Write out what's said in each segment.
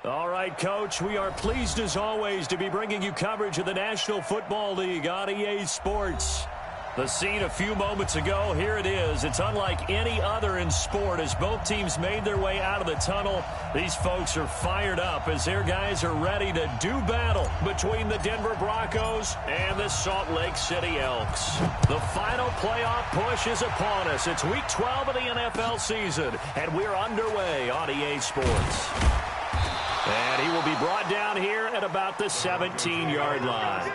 All right, Coach, we are pleased as always to be bringing you coverage of the National Football League on EA Sports. The scene a few moments ago, here it is. It's unlike any other in sport as both teams made their way out of the tunnel. These folks are fired up as their guys are ready to do battle between the Denver Broncos and the Salt Lake City Elks. The final playoff push is upon us. It's Week 12 of the NFL season, and we're underway on EA Sports. And he will be brought down here at about the 17-yard line.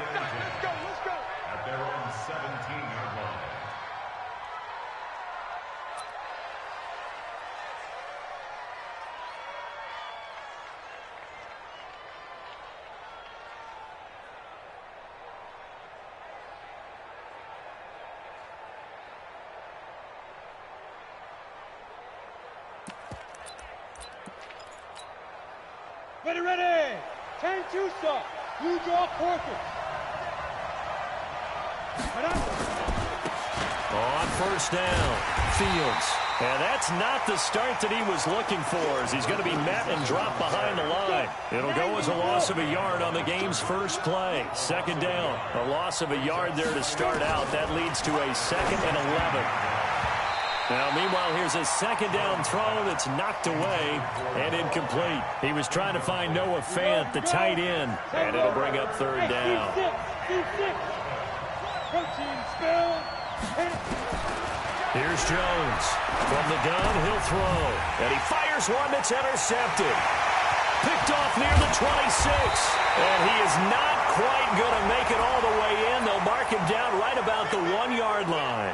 Ready. 10-2 stop. You draw quarter. On first down, Fields. And that's not the start that he was looking for as he's going to be met and dropped behind the line. It'll go as a loss of a yard on the game's first play. Second down, a loss of a yard there to start out. That leads to a 2nd and 11. Now, meanwhile, here's a second down throw that's knocked away and incomplete. He was trying to find Noah Fant, the tight end, and it'll bring up third down. Here's Jones. From the gun, he'll throw. And he fires one that's intercepted. Picked off near the 26. And he is not quite going to make it all the way in. They'll mark him down right about the 1-yard line.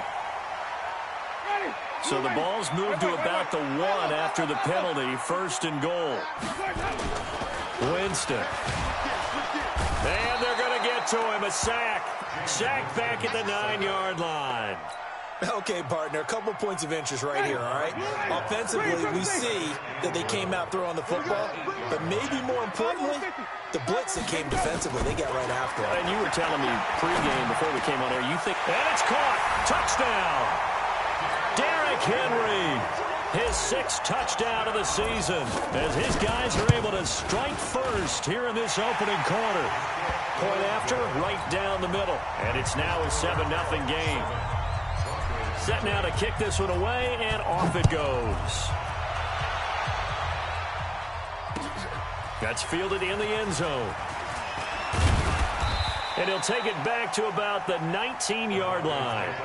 So the ball's moved to about the 1 after the penalty, 1st and goal. Winston. And they're going to get to him, a sack. Sack back at the 9-yard line. Okay, partner, a couple points of interest right here, all right? Offensively, we see that they came out throwing the football, but maybe more importantly, the blitz that came defensively, they got right after it. And you were telling me pregame before we came on air, you think, and it's caught. Touchdown. Derrick Henry, his 6th touchdown of the season, as his guys are able to strike first here in this opening quarter. Point after, right down the middle, and it's now a 7-0 game. Set now to kick this one away, and off it goes. That's fielded in the end zone. And he'll take it back to about the 19-yard line.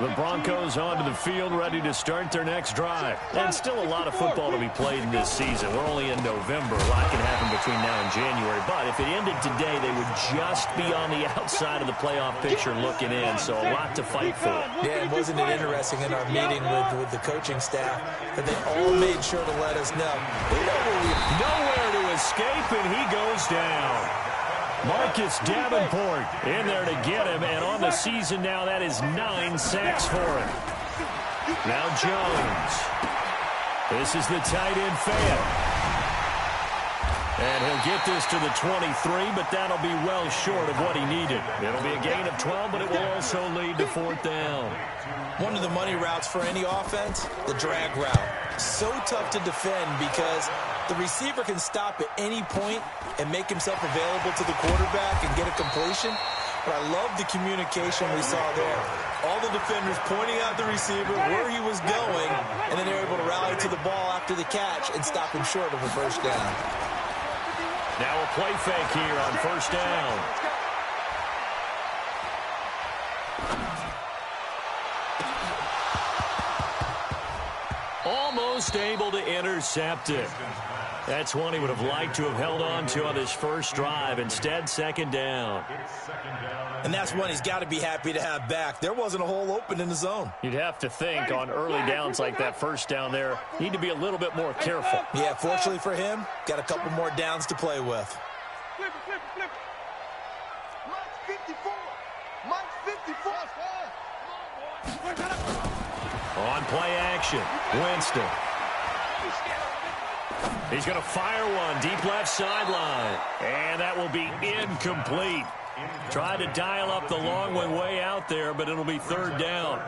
The Broncos onto the field, ready to start their next drive. And still a lot of football to be played in this season. We're only in November. A lot can happen between now and January. But if it ended today, they would just be on the outside of the playoff picture looking in. So a lot to fight for. Yeah, and wasn't it interesting in our meeting with the coaching staff that they all made sure to let us know. We know where we are. Nowhere to escape, and he goes down. Marcus Davenport in there to get him, and on the season now, that is 9 sacks for him. Now Jones. This is the tight end Fant. And he'll get this to the 23, but that'll be well short of what he needed. It'll be a gain of 12, but it will also lead to 4th down. One of the money routes for any offense, the drag route. So tough to defend because the receiver can stop at any point and make himself available to the quarterback and get a completion. But I love the communication we saw there. All the defenders pointing out the receiver, where he was going, and then they're able to rally to the ball after the catch and stop him short of a first down. Now a play fake here on first down. Almost able to intercept it. That's one he would have liked to have held on to on his first drive. Instead, 2nd down. And that's one he's got to be happy to have back. There wasn't a hole open in the zone. You'd have to think on early downs like that first down there, need to be a little bit more careful. Yeah, fortunately for him, got a couple more downs to play with. Flip it. Mike's 54. On play action, Winston. He's going to fire one deep left sideline. And that will be incomplete. Tried to dial up the long one way out there, but it'll be 3rd down.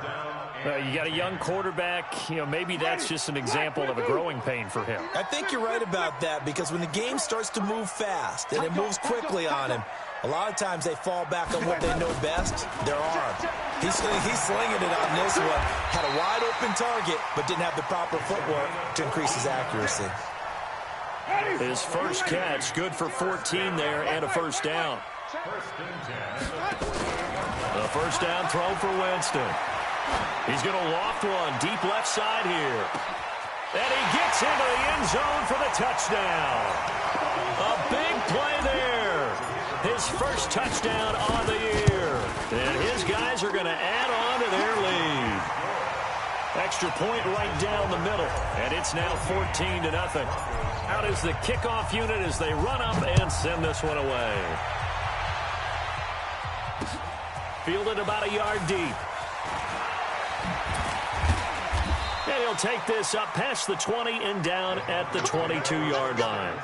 You got a young quarterback. Maybe that's just an example of a growing pain for him. I think you're right about that, because when the game starts to move fast and it moves quickly on him, a lot of times they fall back on what they know best, their arm. He's slinging it on this one. Had a wide open target, but didn't have the proper footwork to increase his accuracy. His first catch, good for 14 there and a first down. The first down throw for Winston. He's going to loft one deep left side here. And he gets into the end zone for the touchdown. A big play there. His first touchdown on the year. And his guys are going to add on to their lead. Extra point right down the middle. And it's now 14-0. Out is the kickoff unit as they run up and send this one away. Fielded about a yard deep. And he'll take this up past the 20 and down at the 22-yard line.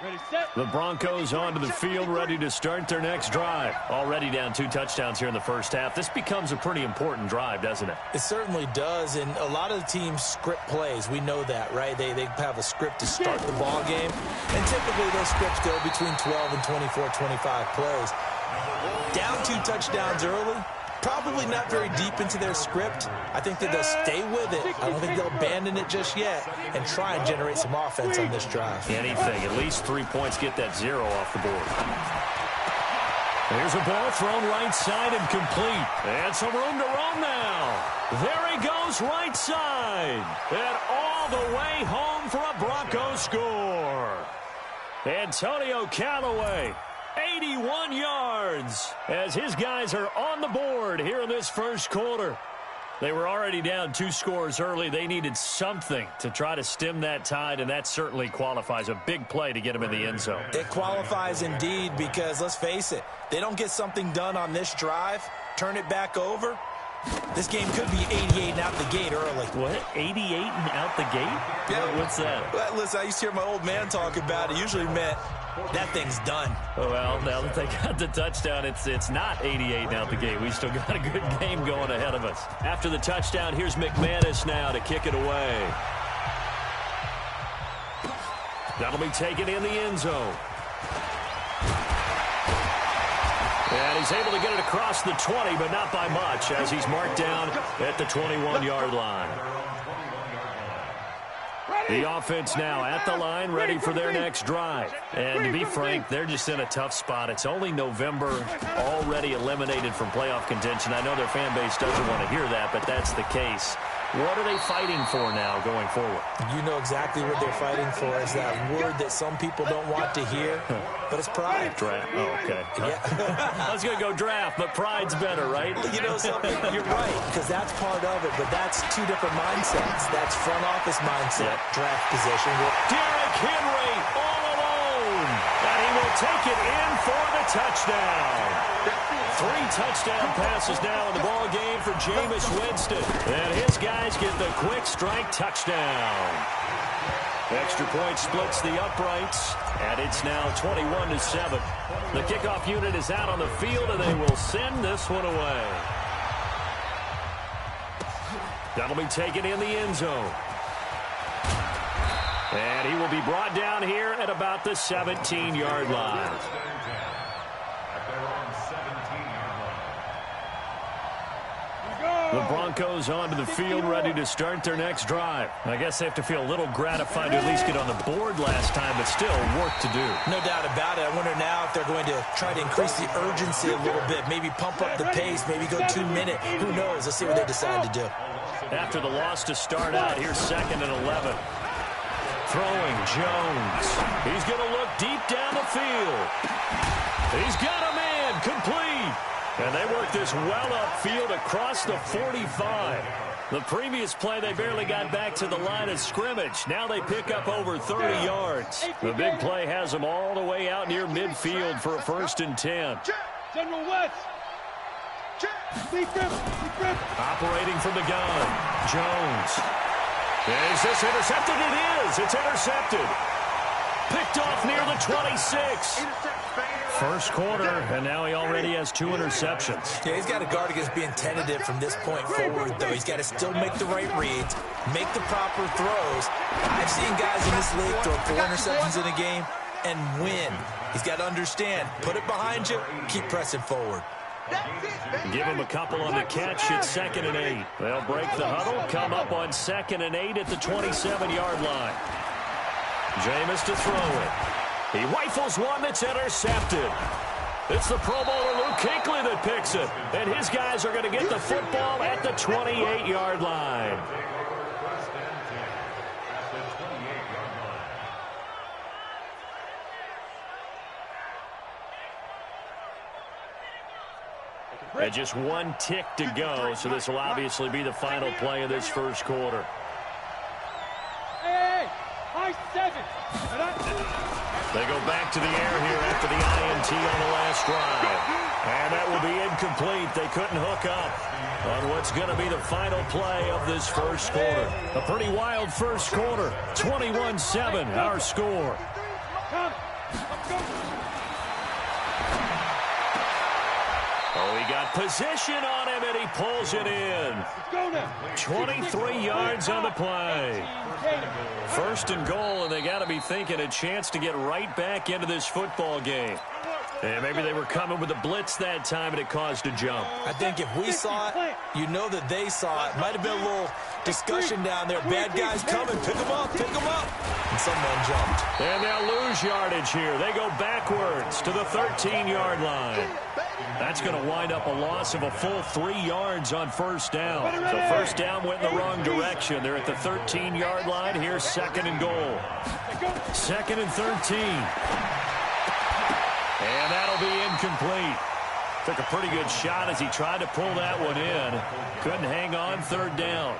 Ready, set. The Broncos onto the field, ready to start their next drive. Already down 2 touchdowns here in the first half. This becomes a pretty important drive, doesn't it? It certainly does, and a lot of the teams script plays. We know that, right? They have a script to start the ball game, and typically those scripts go between 12 and 24, 25 plays. Down 2 touchdowns early, probably not very deep into their script. I think that they'll stay with it. I don't think they'll abandon it just yet and try and generate some offense on this drive. Anything, at least 3 points, get that 0 off the board. Here's a ball thrown right side and complete. And some room to roam now. There he goes right side. And all the way home for a Broncos score. Antonio Callaway, 81 yards, as his guys are on the board here in this first quarter. They were already down 2 scores early. They needed something to try to stem that tide, and that certainly qualifies. A big play to get them in the end zone. It qualifies indeed, because let's face it, they don't get something done on this drive, turn it back over, this game could be 88 and out the gate early. What? 88 and out the gate? Yeah. What's that? Well, listen, I used to hear my old man talk about it. Usually meant that thing's done. Well, now that they got the touchdown, it's not 88 and out the gate. We still got a good game going ahead of us. After the touchdown, here's McManus now to kick it away. That'll be taken in the end zone. And he's able to get it across the 20, but not by much, as he's marked down at the 21-yard line. The offense now at the line, ready for their next drive. And to be frank, they're just in a tough spot. It's only November, already eliminated from playoff contention. I know their fan base doesn't want to hear that, but that's the case. What are they fighting for now going forward? You know exactly what they're fighting for. Is that word that some people don't want to hear, but it's pride. Draft. Oh, okay. Yeah. I was going to go draft, but pride's better, right? You know something? You're right, because that's part of it, but that's 2 different mindsets. That's front office mindset, draft position. Derrick Henry all alone, and he will take it in for the touchdown. 3 touchdown passes now in the ball game for Jameis Winston. And his guys get the quick strike touchdown. Extra point splits the uprights, and it's now 21-7. The kickoff unit is out on the field, and they will send this one away. That'll be taken in the end zone. And he will be brought down here at about the 17-yard line. The Broncos onto the field, ready to start their next drive. I guess they have to feel a little gratified to at least get on the board last time, but still work to do. No doubt about it. I wonder now if they're going to try to increase the urgency a little bit, maybe pump up the pace, maybe go 2-minute. Who knows? Let's see what they decide to do. After the loss to start out, here's 2nd and 11. Throwing Jones. He's going to look deep down the field. He's got a man, complete. And they work this well upfield across the 45. The previous play, they barely got back to the line of scrimmage. Now they pick up over 30 yards. The big play has them all the way out near midfield for a 1st and 10. General West. Operating from the gun, Jones. Is this intercepted? It is. It's intercepted. picked off near the 26. First quarter, and now he already has 2 interceptions. Yeah, he's got to guard against being tentative from this point forward, though. He's got to still make the right reads, make the proper throws. I've seen guys in this league throw 4 interceptions in a game and win. He's got to understand, put it behind you, keep pressing forward. Give him a couple on the catch. It's 2nd and 8. They'll break the huddle, come up on 2nd and 8 at the 27-yard line. Jameis to throw it. He rifles one that's intercepted. It's the Pro Bowler Luke Kuechly that picks it. And his guys are going to get the football at the 28-yard line. And just 1 tick to go, so this will obviously be the final play of this first quarter. Hey, high 7. They go back to the air here after the INT on the last drive. And that will be incomplete. They couldn't hook up on what's going to be the final play of this first quarter. A pretty wild first quarter. 21-7, our score. Oh, he got position on him, and he pulls it in. 23 yards on the play. First and goal, and they got to be thinking a chance to get right back into this football game. And maybe they were coming with a blitz that time, and it caused a jump. I think if we saw it, you know that they saw it. Might have been a little discussion down there. Bad guys coming. Pick them up. Pick them up. And someone jumped. And they'll lose yardage here. They go backwards to the 13-yard line. That's going to wind up a loss of a full 3 yards on first down. So first down went in the wrong direction. They're at the 13-yard line. Here's 2nd and goal. 2nd and 13. And that'll be incomplete. Took a pretty good shot as he tried to pull that one in. Couldn't hang on 3rd down.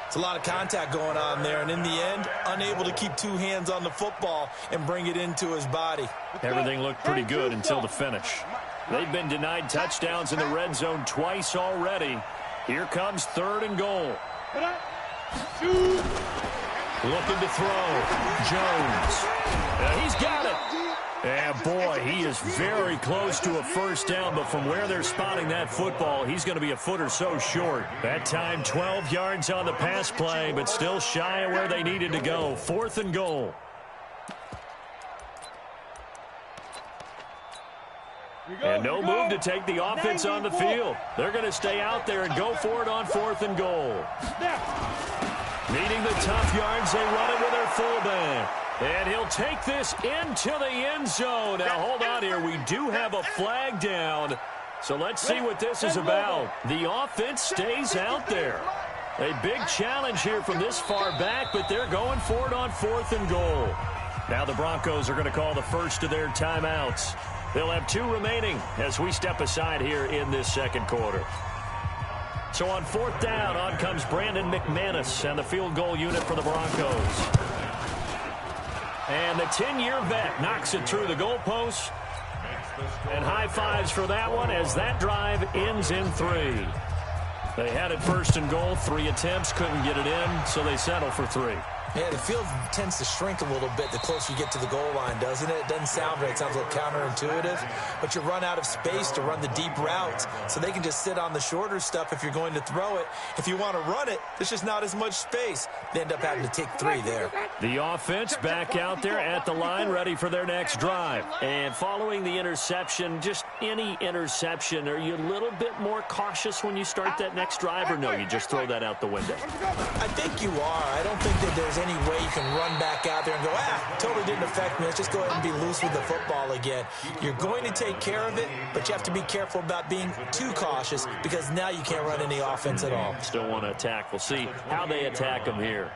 It's a lot of contact going on there, and in the end, unable to keep 2 hands on the football and bring it into his body. Everything looked pretty good until the finish. They've been denied touchdowns in the red zone twice already. Here comes 3rd and goal. Looking to throw. Jones. He's got it. And boy, he is very close to a first down, but from where they're spotting that football, he's going to be a foot or so short. That time 12 yards on the pass play, but still shy of where they needed to go. 4th and goal. And no move to take the offense on the field. They're going to stay out there and go for it on 4th and goal. Needing the tough yards, they run it with their fullback. And he'll take this into the end zone. Now, hold on here. We do have a flag down. So let's see what this is about. The offense stays out there. A big challenge here from this far back, but they're going for it on 4th and goal. Now the Broncos are going to call the first of their timeouts. They'll have 2 remaining as we step aside here in this second quarter. So on 4th down, on comes Brandon McManus and the field goal unit for the Broncos. And the 10-year vet knocks it through the goalpost. And high fives for that one as that drive ends in 3. They had it 1st and goal, 3 attempts, couldn't get it in, so they settle for 3. Yeah, the field tends to shrink a little bit the closer you get to the goal line, doesn't it? It doesn't sound right. It sounds a little counterintuitive. But you run out of space to run the deep routes, so they can just sit on the shorter stuff if you're going to throw it. If you want to run it, there's just not as much space. They end up having to take 3 there. The offense back out there at the line, ready for their next drive. And following the interception, just any interception, are you a little bit more cautious when you start that next drive, or no, you just throw that out the window? I think you are. I don't think that there's any way you can run back out there and go, totally didn't affect me. Let's just go ahead and be loose with the football again. You're going to take care of it, but you have to be careful about being too cautious because now you can't run any offense at all. Still want to attack. We'll see how they attack them here.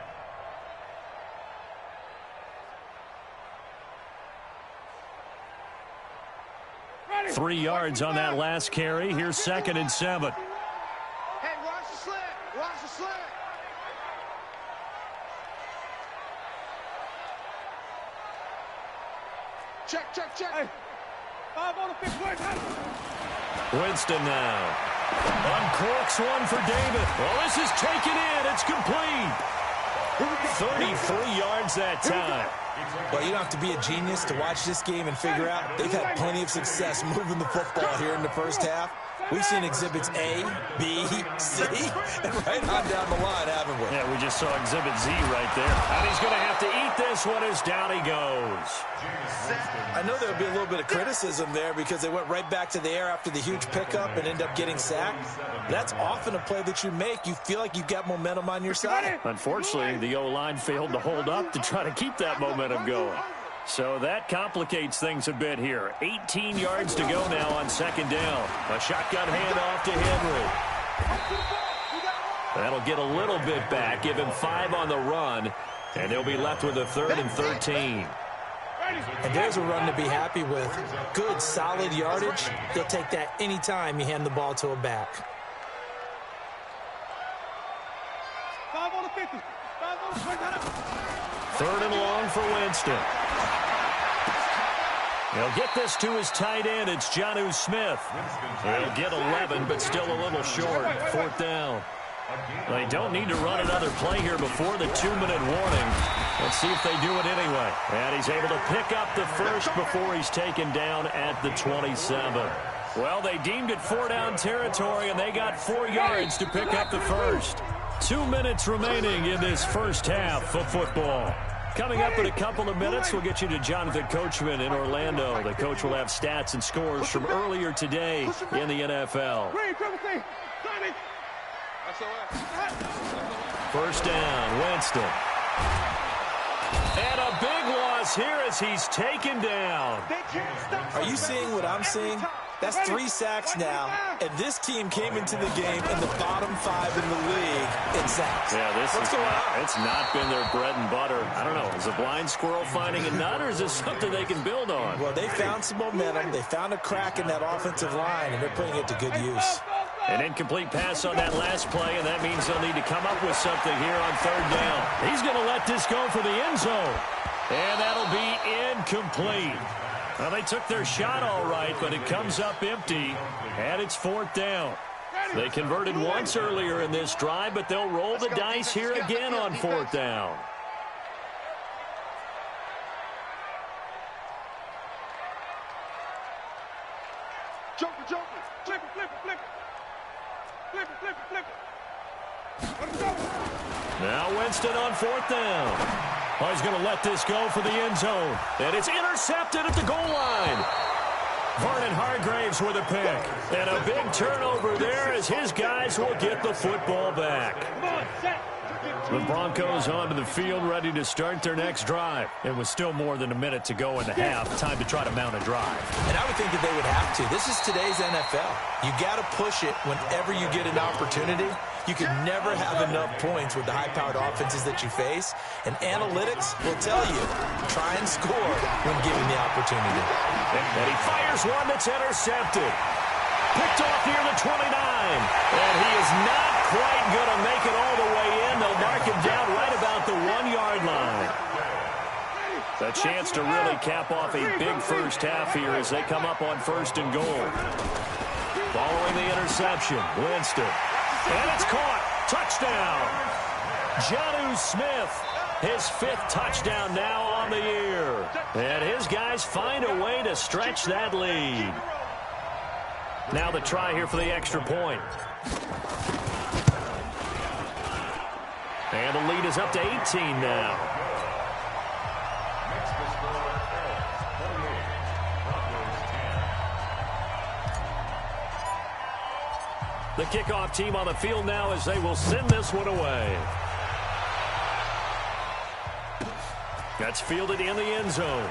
Ready. 3 yards on that last carry. Here's 2nd and 7. Hey, watch the slant. Watch the slant. Check, check, check. Hey. 5 on the 5th. Winston now. Uncorks one for David. Well, this is taken in. It's complete. 33 yards that time. Well, you don't have to be a genius to watch this game and figure out they've had plenty of success moving the football here in the first half. We've seen exhibits A, B, C, and right on down the line, haven't we? Yeah, we just saw exhibit Z right there. And he's going to have to eat this one as down he goes. I know there'll be a little bit of criticism there because they went right back to the air after the huge pickup and end up getting sacked. That's often a play that you make. You feel like you've got momentum on your side. Unfortunately, the O-line failed to hold up to try to keep that momentum going. So that complicates things a bit here. 18 yards to go now on second down. A shotgun handoff to Henry. That'll get a little bit back, give him 5 on the run, and they'll be left with a 3rd and 13. And there's a run to be happy with. Good, solid yardage. They'll take that any time you hand the ball to a back. 5 on the 50. 5 on the 20. 3rd and long for Winston. He'll get this to his tight end. It's Jonnu Smith. He'll get 11, but still a little short. 4th down. They don't need to run another play here before the 2-minute warning. Let's see if they do it anyway. And he's able to pick up the first before he's taken down at the 27. Well, they deemed it 4-down territory, and they got 4 yards to pick up the first. 2 minutes remaining in this first half of football. Coming up in a couple of minutes, we'll get you to Jonathan Coachman in Orlando. The coach will have stats and scores from earlier today in the NFL. First down, Winston. And a big loss here as he's taken down. Are you seeing what I'm seeing? That's 3 sacks now, and this team came into the game in the bottom 5 in the league in sacks. Yeah, What's going on? It's not been their bread and butter. I don't know. Is a blind squirrel finding a nut, or is this something they can build on? Well, they found some momentum. They found a crack in that offensive line, and they're putting it to good use. An incomplete pass on that last play, and that means they'll need to come up with something here on 3rd down. He's going to let this go for the end zone, and that'll be incomplete. Well, they took their shot all right, but it comes up empty, and it's 4th down. They converted once earlier in this drive, but they'll roll the dice here again on 4th down. Jumper, flip it. Flip it. Now Winston on 4th down. Oh, he's going to let this go for the end zone. And it's intercepted at the goal line. Vernon Hargraves with a pick. And a big turnover there as his guys will get the football back. The Broncos onto the field ready to start their next drive. It was still more than a minute to go in the half. Time to try to mount a drive. And I would think that they would have to. This is today's NFL. You got to push it whenever you get an opportunity. You can never have enough points with the high-powered offenses that you face. And analytics will tell you, try and score when given the opportunity. And he fires one that's intercepted. Picked off near the 29. And he is not quite going to make it all the way in. They'll mark him down right about the 1-yard line. A chance to really cap off a big first half here as they come up on 1st and goal. Following the interception, Winston. And it's caught. Touchdown. Jonnu Smith, his 5th touchdown now on the year. And his guys find a way to stretch that lead. Now the try here for the extra point. And the lead is up to 18 now. The kickoff team on the field now as they will send this one away. That's fielded in the end zone.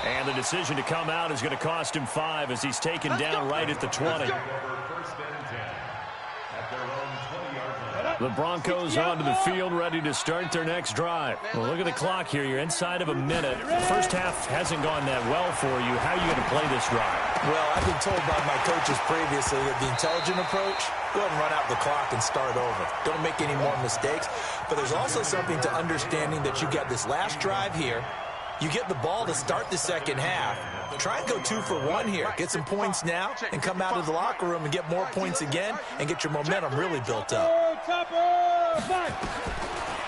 And the decision to come out is going to cost him 5 as he's taken down right at the 20. The Broncos onto the field ready to start their next drive. Well, look at the clock here. You're inside of a minute. The first half hasn't gone that well for you. How are you going to play this drive? Well, I've been told by my coaches previously that the intelligent approach, go ahead and run out the clock and start over. Don't make any more mistakes. But there's also something to understanding that you got this last drive here. You get the ball to start the second half. Try and go 2 for 1 here. Get some points now and come out of the locker room and get more points again and get your momentum really built up.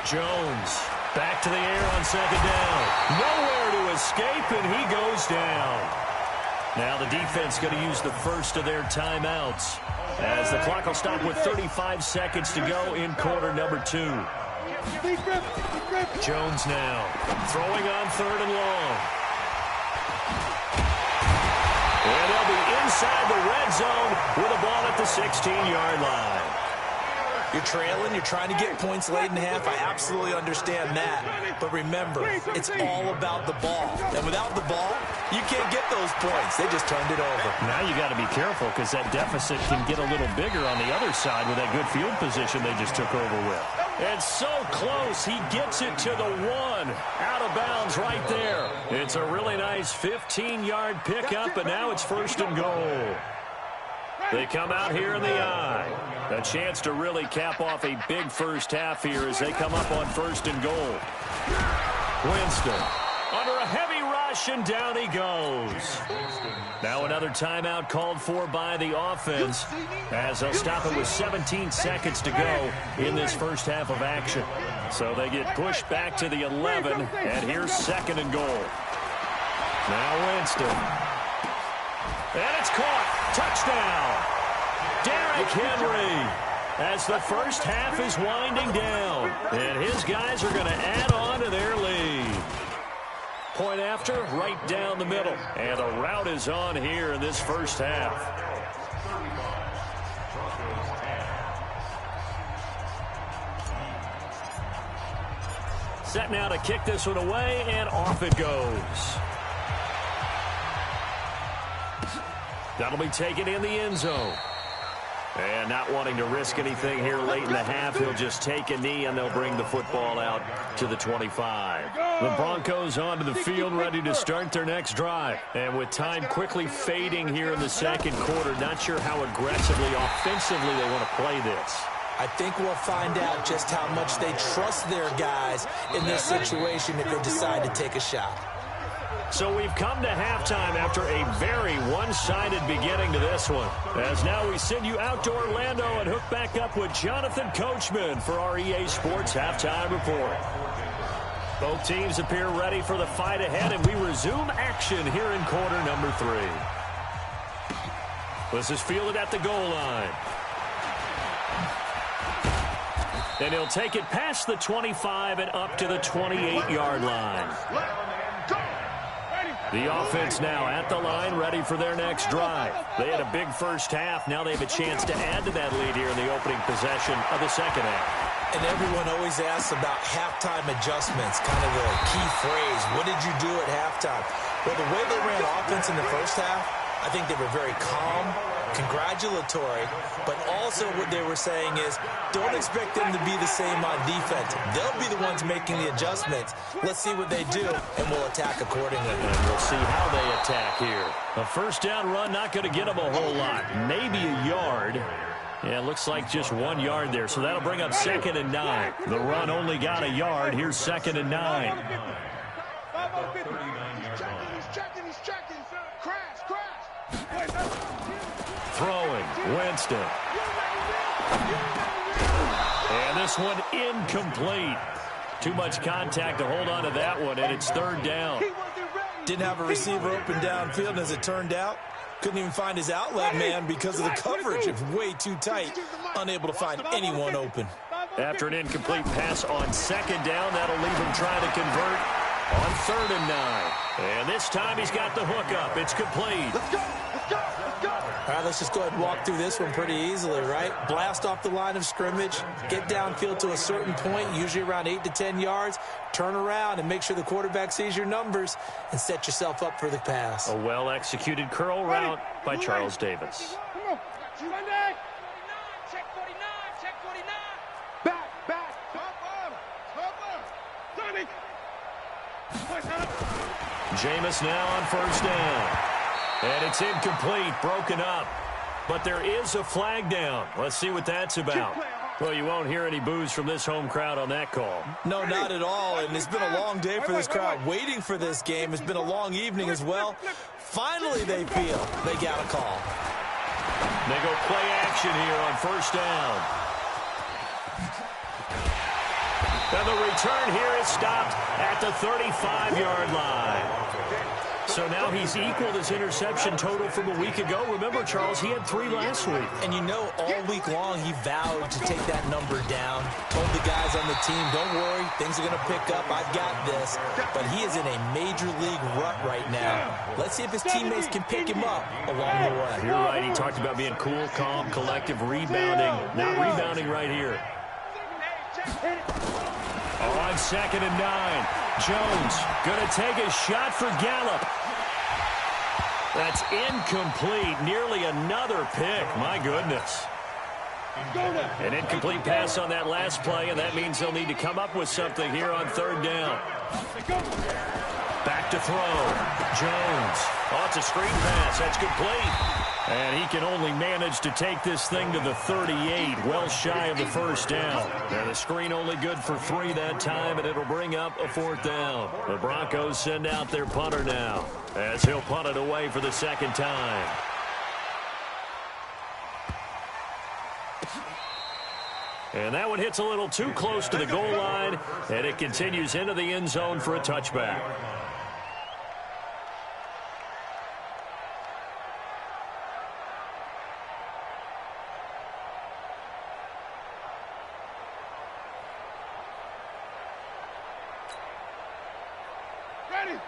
Jones back to the air on second down. Nowhere to escape, and he goes down. Now the defense going to use the first of their timeouts as the clock will stop with 35 seconds to go in quarter number 2. Jones now throwing on 3rd and long. And they'll be inside the red zone with a ball at the 16-yard line. You're trailing, you're trying to get points late in half. I absolutely understand that. But remember, it's all about the ball. And without the ball, you can't get those points. They just turned it over. Now you got to be careful because that deficit can get a little bigger on the other side with that good field position they just took over with. And so close, he gets it to the 1. Out of bounds right there. It's a really nice 15-yard pickup, but now it's 1st and goal. They come out here in the eye. A chance to really cap off a big first half here as they come up on 1st and goal. Winston under a heavy rush, and down he goes. Now another timeout called for by the offense as they'll stop it with 17 seconds to go in this first half of action. So they get pushed back to the 11, and here's 2nd and goal. Now Winston. And it's caught. Touchdown. Derrick Henry as the first half is winding down. And his guys are going to add on to their lead. Point after, right down the middle. And the route is on here in this first half. Set now to kick this one away, and off it goes. That'll be taken in the end zone. And not wanting to risk anything here late in the half, he'll just take a knee, and they'll bring the football out to the 25. The Broncos onto the field, ready to start their next drive. And with time quickly fading here in the second quarter, not sure how aggressively, offensively they want to play this. I think we'll find out just how much they trust their guys in this situation if they decide to take a shot. So we've come to halftime after a very one-sided beginning to this one. As now we send you out to Orlando and hook back up with Jonathan Coachman for our EA Sports Halftime Report. Both teams appear ready for the fight ahead, and we resume action here in quarter number 3. This is fielded at the goal line. And he'll take it past the 25 and up to the 28-yard line. The offense now at the line, ready for their next drive. They had a big first half. Now they have a chance to add to that lead here in the opening possession of the second half. And everyone always asks about halftime adjustments, kind of the key phrase. What did you do at halftime? Well, the way they ran offense in the first half, I think they were very calm, congratulatory, but also what they were saying is don't expect them to be the same on defense. They'll be the ones making the adjustments. Let's see what they do, and we'll attack accordingly. And we'll see how they attack here. A first down run, not going to get them a whole lot. Maybe a yard. Yeah, it looks like just 1 yard there, so that'll bring up 2nd and 9. The run only got a yard. Here's 2nd and 9. Throwing, Winston. And this one incomplete. Too much contact to hold on to that one, and it's 3rd down. Didn't have a receiver open downfield, and as it turned out, couldn't even find his outlet man because of the coverage. It's way too tight. Unable to find anyone open. After an incomplete pass on 2nd down, that'll leave him trying to convert on 3rd and 9. And this time he's got the hook up. It's complete. Let's go. Let's go. Let's go. All right, let's just go ahead and walk through this one pretty easily, right? Blast off the line of scrimmage, get downfield to a certain point, usually around 8 to 10 yards, turn around and make sure the quarterback sees your numbers and set yourself up for the pass. A well-executed curl route by Charles Davis. Come on. Sunday. Check 49. Check 49. Back. Top up. Sunday. Jameis now on 1st down. And it's incomplete, broken up. But there is a flag down. Let's see what that's about. Well, you won't hear any boos from this home crowd on that call. No, not at all. And it's been a long day for this crowd waiting for this game. It's been a long evening as well. Finally, they feel they got a call. They go play action here on 1st down. And the return here is stopped at the 35-yard line. So now he's equaled his interception total from a week ago. Remember, Charles, he had 3 last week. And you know, all week long he vowed to take that number down. Told the guys on the team, don't worry, things are going to pick up. I've got this. But he is in a major league rut right now. Let's see if his teammates can pick him up along the way. You're right. He talked about being cool, calm, collective, rebounding. Not rebounding right here. On 2nd and 9. Jones going to take a shot for Gallup. That's incomplete. Nearly another pick. My goodness. An incomplete pass on that last play, and that means they'll need to come up with something here on 3rd down. Back to throw. Jones. Oh, it's a screen pass. That's complete. And he can only manage to take this thing to the 38, well shy of the 1st down. And the screen only good for 3 that time, and it'll bring up a 4th down. The Broncos send out their punter now, as he'll punt it away for the 2nd time. And that one hits a little too close to the goal line, and it continues into the end zone for a touchback.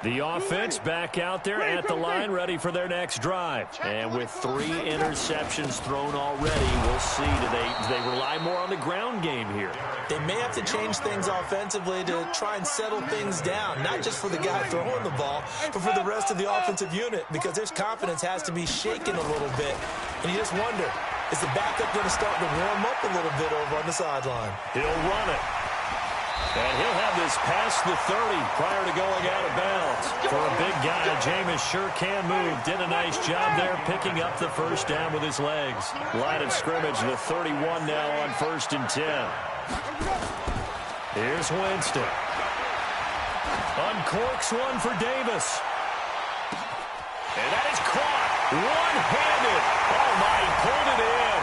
The offense back out there at the line, ready for their next drive. And with 3 interceptions thrown already, we'll see. Do they rely more on the ground game here? They may have to change things offensively to try and settle things down, not just for the guy throwing the ball, but for the rest of the offensive unit, because their confidence has to be shaken a little bit. And you just wonder, is the backup going to start to warm up a little bit over on the sideline? He'll run it. And he'll have this past the 30 prior to going out of bounds. For a big guy, Jameis sure can move. Did a nice job there picking up the 1st down with his legs. Line of scrimmage, the 31 now on 1st and 10. Here's Winston. Uncorks one for Davis. And that is caught. One-handed. Oh, my, he pulled it in.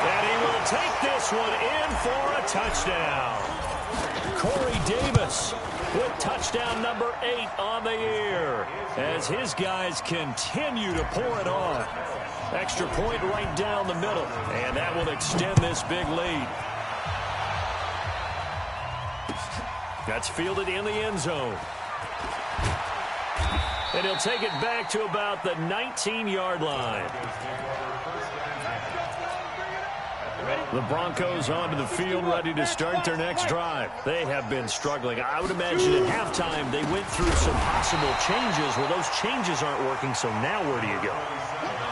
And he will take this one in for a touchdown. Corey Davis with touchdown number 8 on the year as his guys continue to pour it on. Extra point right down the middle, and that will extend this big lead. That's fielded in the end zone. And he'll take it back to about the 19-yard line. The Broncos onto the field, ready to start their next drive. They have been struggling. I would imagine at halftime they went through some possible changes. Well, those changes aren't working, so now where do you go?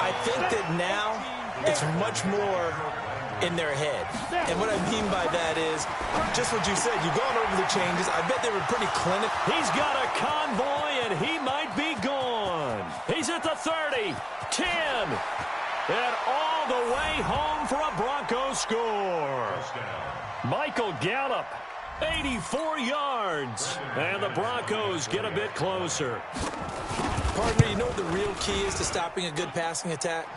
I think that now it's much more in their head. And what I mean by that is just what you said. You've gone over the changes. I bet they were pretty clinical. He's got a convoy, and he might be gone. He's at the 30, 10, and all the way home for a Broncos score. Michael Gallup, 84 yards. And the Broncos get a bit closer. Partner, you know what the real key is to stopping a good passing attack?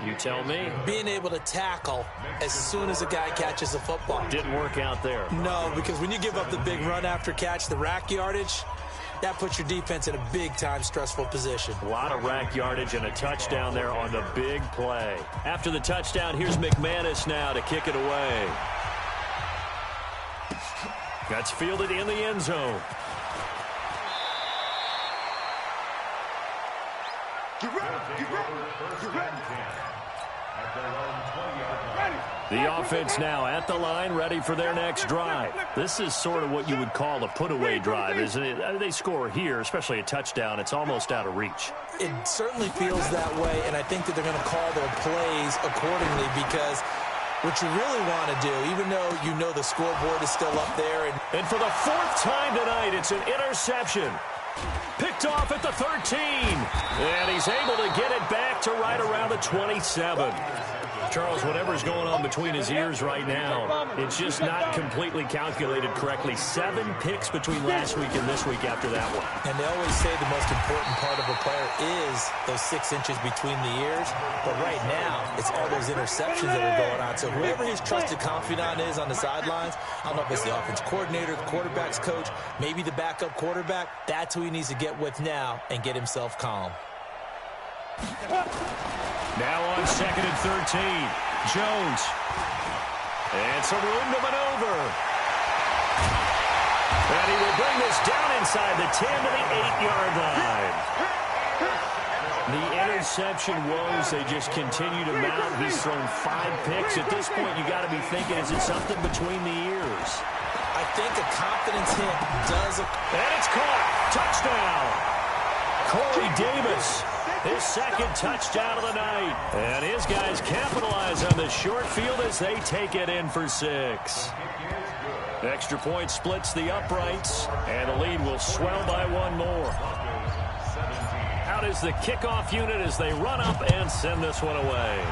You tell me. Being able to tackle as soon as a guy catches a football. Didn't work out there. No, because when you give up the big run after catch, the rack yardage, that puts your defense in a big-time stressful position. A lot of rack yardage and a touchdown there on the big play. After the touchdown, here's McManus now to kick it away. That's fielded in the end zone. The offense now at the line, ready for their next drive. This is sort of what you would call a put-away drive, isn't it? They score here, especially a touchdown. It's almost out of reach. It certainly feels that way, and I think that they're going to call their plays accordingly because what you really want to do, even though you know the scoreboard is still up there. And for the 4th time tonight, it's an interception. Picked off at the 13. And he's able to get it back to right around the 27. Charles, whatever's going on between his ears right now, it's just not completely calculated correctly. 7 picks between last week and this week after that one. And they always say the most important part of a player is those 6 inches between the ears. But right now, it's all those interceptions that are going on. So whoever his trusted confidant is on the sidelines, I don't know if it's the offense coordinator, the quarterback's coach, maybe the backup quarterback, that's who he needs to get with now and get himself calm. Now on 2nd and 13, Jones. And some room to maneuver. And he will bring this down inside the 10 to the 8-yard line. The interception woes, they just continue to mount. He's thrown 5 picks. At this point, you got to be thinking, is it something between the ears? I think a confidence hit does it. And it's caught. Touchdown. Corey Davis. His 2nd touchdown of the night. And his guys capitalize on the short field as they take it in for 6. Extra point splits the uprights, and the lead will swell by 1 more. Out is the kickoff unit as they run up and send this one away.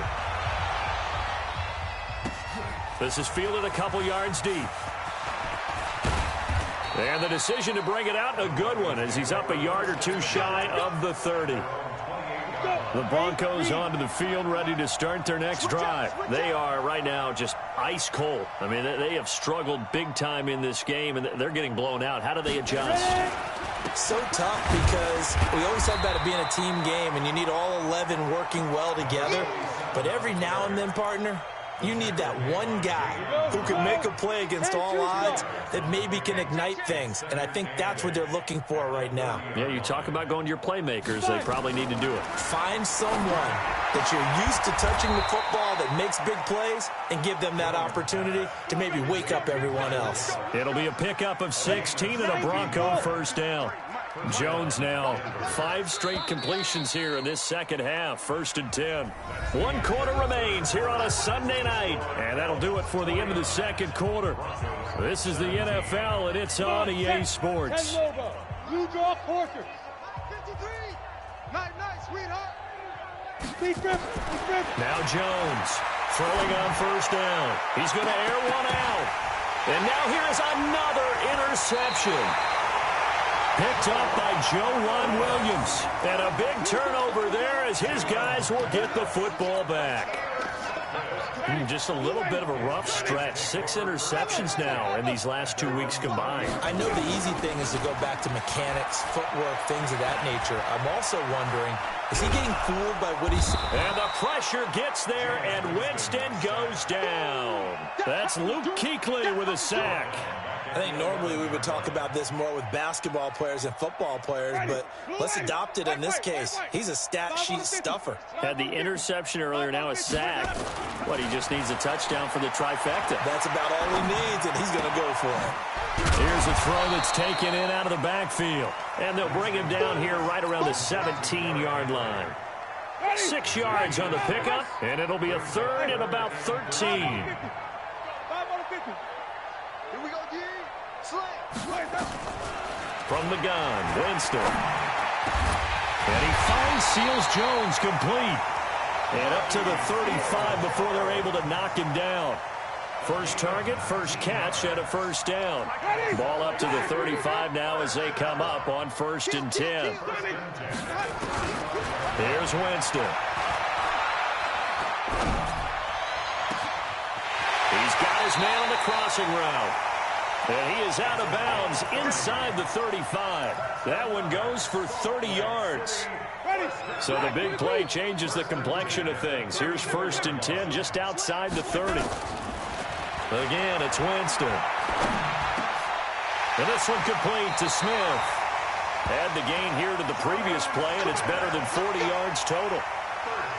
This is fielded a couple yards deep. And the decision to bring it out, a good one, as he's up a yard or 2 shy of the 30. The Broncos onto the field, ready to start their next drive. They are right now just ice cold. I mean, they have struggled big time in this game, and they're getting blown out. How do they adjust? So tough because we always talk about it being a team game, and you need all 11 working well together. But every now and then, partner, you need that one guy who can make a play against all odds that maybe can ignite things. And I think that's what they're looking for right now. Yeah, you talk about going to your playmakers. They probably need to do it. Find someone that you're used to touching the football that makes big plays and give them that opportunity to maybe wake up everyone else. It'll be a pickup of 16 and a Bronco first down. Jones now 5 straight completions here in this second half. 1st and 10. 1 quarter remains here on a Sunday night. And that'll do it for the end of the second quarter. This is the NFL, and it's on EA Sports. Blue draw Porter. 53. Night, sweetheart. Now Jones throwing on 1st down. He's going to air one out. And now here's another interception. Picked up by Joe Williams. And a big turnover there as his guys will get the football back. Just a little bit of a rough stretch. 6 interceptions now in these last 2 weeks combined. I know the easy thing is to go back to mechanics, footwork, things of that nature. I'm also wondering, is he getting fooled by what he's... And the pressure gets there, and Winston goes down. That's Luke Kuechly with a sack. I think normally we would talk about this more with basketball players and football players, but let's adopt it in this case. He's a stat sheet stuffer. Had the interception earlier, now a sack. What, he just needs a touchdown for the trifecta. That's about all he needs, and he's going to go for it. Here's a throw that's taken in out of the backfield. And they'll bring him down here right around the 17-yard line. 6 yards on the pickup, and it'll be a 3rd and about 13. From the gun, Winston. And he finds Seals Jones complete. And up to the 35 before they're able to knock him down. First target, first catch, and a 1st down. Ball up to the 35 now as they come up on 1st and 10. Here's Winston. He's got his man on the crossing route. And he is out of bounds inside the 35. That one goes for 30 yards. So the big play changes the complexion of things. Here's 1st and 10 just outside the 30. Again, it's Winston. And this one complete to Smith. Add the gain here to the previous play, and it's better than 40 yards total.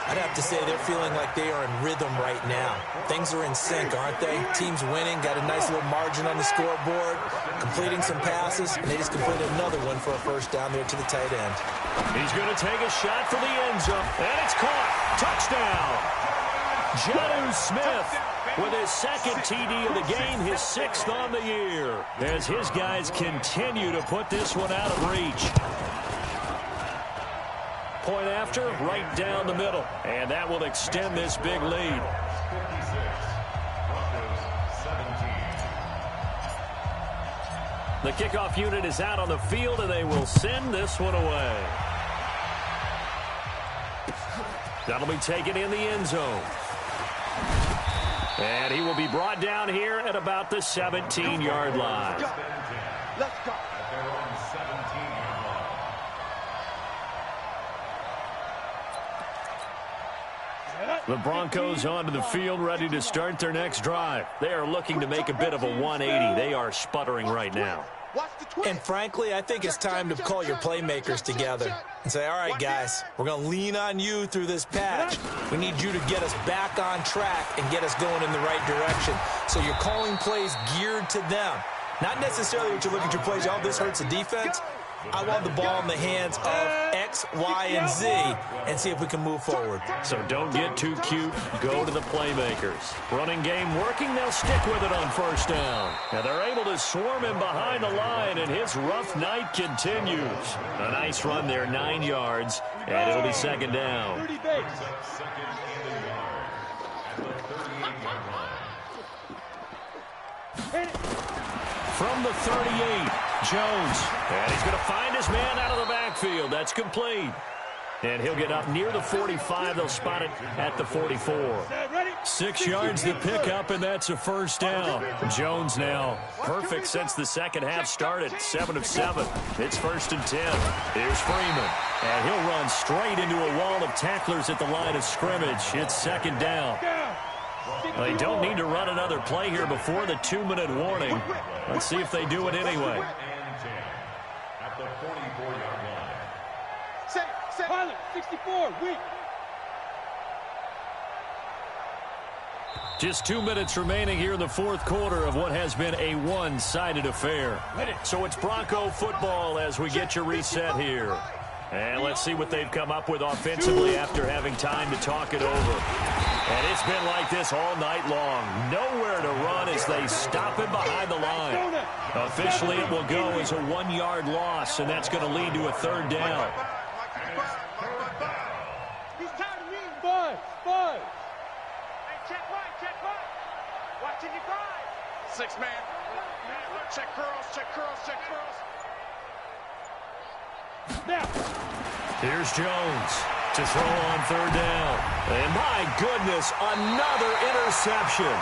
I'd have to say they're feeling like they are in rhythm right now. Things are in sync, aren't they? Team's winning, got a nice little margin on the scoreboard, completing some passes, and they just completed another one for a 1st down there to the tight end. He's going to take a shot for the end zone, and it's caught. Touchdown! Jonnu Smith with his 2nd TD of the game, his 6th on the year, as his guys continue to put this one out of reach. point after, right down the middle. And that will extend this big lead. The kickoff unit is out on the field, and they will send this one away. That'll be taken in the end zone. And he will be brought down here at about the 17-yard line. Let's go. The Broncos onto the field, ready to start their next drive. They are looking to make a bit of a 180. They are sputtering right now. And frankly, I think it's time to call your playmakers together and say, all right, guys, we're going to lean on you through this patch. We need you to get us back on track and get us going in the right direction. So you're calling plays geared to them. Not necessarily what you look at your plays, oh, this hurts the defense. I want the ball in the hands of X, Y, and Z and see if we can move forward. So don't get too cute. Go to the playmakers. Running game working. They'll stick with it on first down. And they're able to swarm him behind the line, and his rough night continues. A nice run there, 9 yards, and it'll be second down. From the 38, Jones. And he's going to find his man out of the backfield. That's complete. And he'll get up near the 45. They'll spot it at the 44. 6 yards to pick up, and that's a first down. Jones now perfect since the second half started. 7 of 7. It's 1st and 10. Here's Freeman. And he'll run straight into a wall of tacklers at the line of scrimmage. It's second down. They don't need to run another play here before the 2-minute warning. Let's see if they do it anyway. At the 44-yard line. Pilot, 64, weak. Just 2 minutes remaining here in the fourth quarter of what has been a one-sided affair. So it's Bronco football as we get your reset here. And let's see what they've come up with offensively after having time to talk it over. And it's been like this all night long. Nowhere to run as they stop him behind the line. Officially, it will go as a 1-yard loss, and that's going to lead to a third down. He's tired of me. Buzz. Hey, check right. Watching you drive. 6 man. Check curls. Now. Here's Jones to throw on third down. And my goodness, another interception.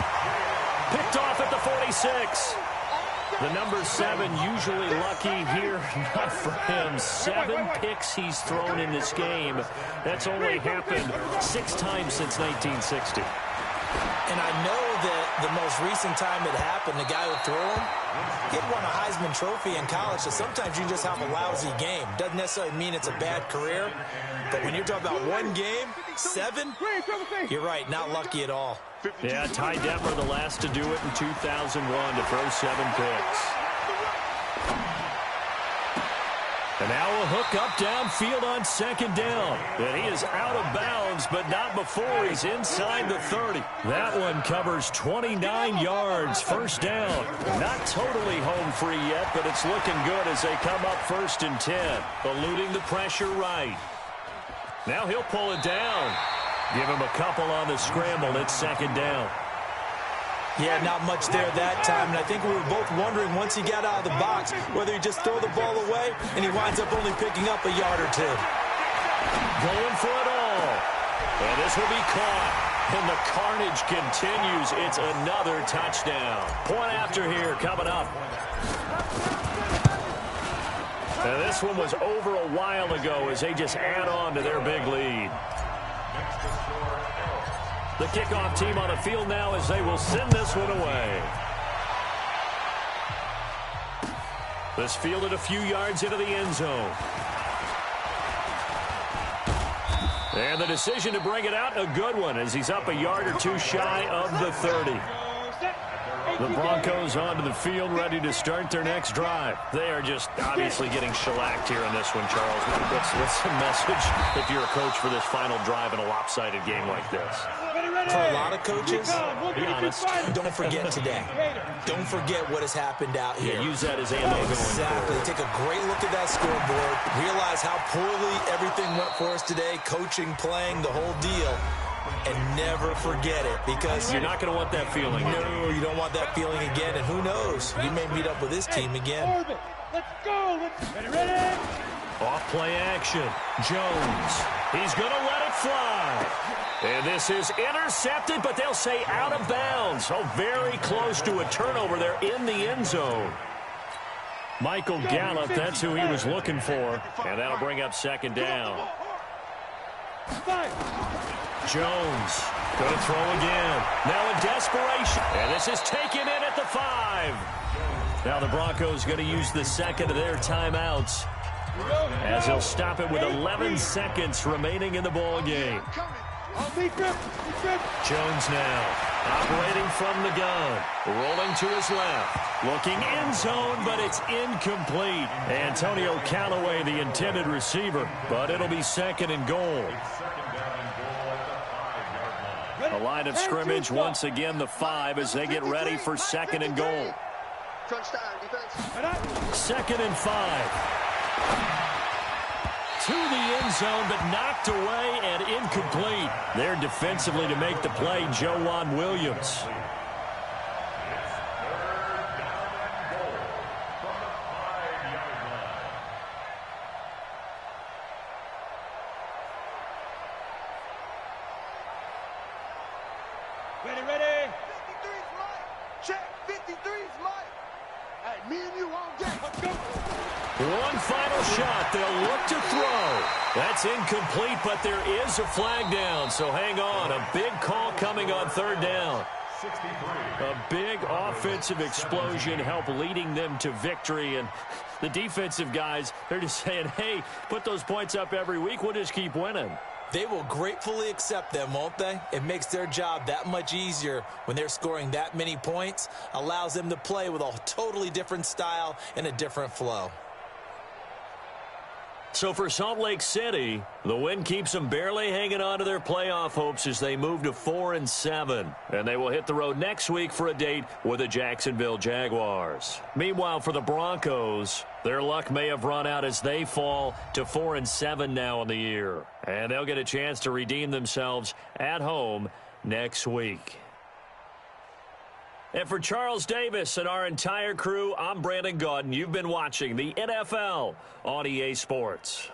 Picked off at the 46. The number 7 usually lucky here. Not for him. 7 picks he's thrown in this game. That's only happened 6 times since 1960. And I know that the most recent time it happened, the guy who threw him, he had won a Heisman Trophy in college, so sometimes you just have a lousy game. Doesn't necessarily mean it's a bad career, but when you're talking about one game, 7, you're right, not lucky at all. Yeah, Ty Detmer, the last to do it in 2001 to throw 7 picks. And now a hook up downfield on second down. And he is out of bounds, but not before he's inside the 30. That one covers 29 yards, first down. Not totally home free yet, but it's looking good as they come up 1st and 10. Eluding the pressure right. Now he'll pull it down. Give him a couple on the scramble. It's second down. Yeah, not much there that time, and I think we were both wondering once he got out of the box whether he just throw the ball away, and he winds up only picking up a yard or 2. Going for it all. And this will be caught. And the carnage continues. It's another touchdown. Point after here coming up. And this one was over a while ago as they just add on to their big lead. The kickoff team on the field now as they will send this one away. This fielded a few yards into the end zone. And the decision to bring it out, a good one, as he's up a yard or 2 shy of the 30. The Broncos onto the field, ready to start their next drive. They are just obviously getting shellacked here in this one, Charles. What's the message if you're a coach for this final drive in a lopsided game like this? For a lot of coaches, be honest, don't forget today. Don't forget what has happened out here. Yeah, use that as ammo going Exactly. forward. Take a great look at that scoreboard. Realize how poorly everything went for us today. Coaching, playing, the whole deal. And never forget it, because you're not going to want that feeling. No, you don't want that feeling again. And who knows? You may meet up with this team again. Let's go. Ready? Off play action. Jones. He's going to let it fly. And this is intercepted, but they'll say out of bounds. Oh, very close to a turnover there in the end zone. Michael Gallup, that's who he was looking for. And that'll bring up second down. Jones going to throw again. Now in desperation. And this is taken in at the 5. Now the Broncos going to use the second of their timeouts, as they'll stop it with 11 seconds remaining in the ball game. Jones now operating from the gun, rolling to his left, looking end zone, but it's incomplete. Antonio Callaway, the intended receiver, but it'll be second and goal. A line of scrimmage once again, the 5, as they get ready for second and goal. Second and 5. To the end zone, but knocked away and incomplete. There defensively to make the play, Joejuan Williams. Ready? 53's Mike. Check. 53's Mike. Hey, me and you all day. Let's go. One final shot. They'll look to throw. That's incomplete, but there is a flag down, so hang on. A big call coming on third down. A big offensive explosion helped leading them to victory, and the defensive guys, they're just saying, hey, put those points up every week. We'll just keep winning. They will gratefully accept them, won't they? It makes their job that much easier when they're scoring that many points. Allows them to play with a totally different style and a different flow. So for Salt Lake City, the win keeps them barely hanging on to their playoff hopes as they move to 4-7. And they will hit the road next week for a date with the Jacksonville Jaguars. Meanwhile, for the Broncos, their luck may have run out as they fall to 4-7 now in the year. And they'll get a chance to redeem themselves at home next week. And for Charles Davis and our entire crew, I'm Brandon Gaudin. You've been watching the NFL on EA Sports.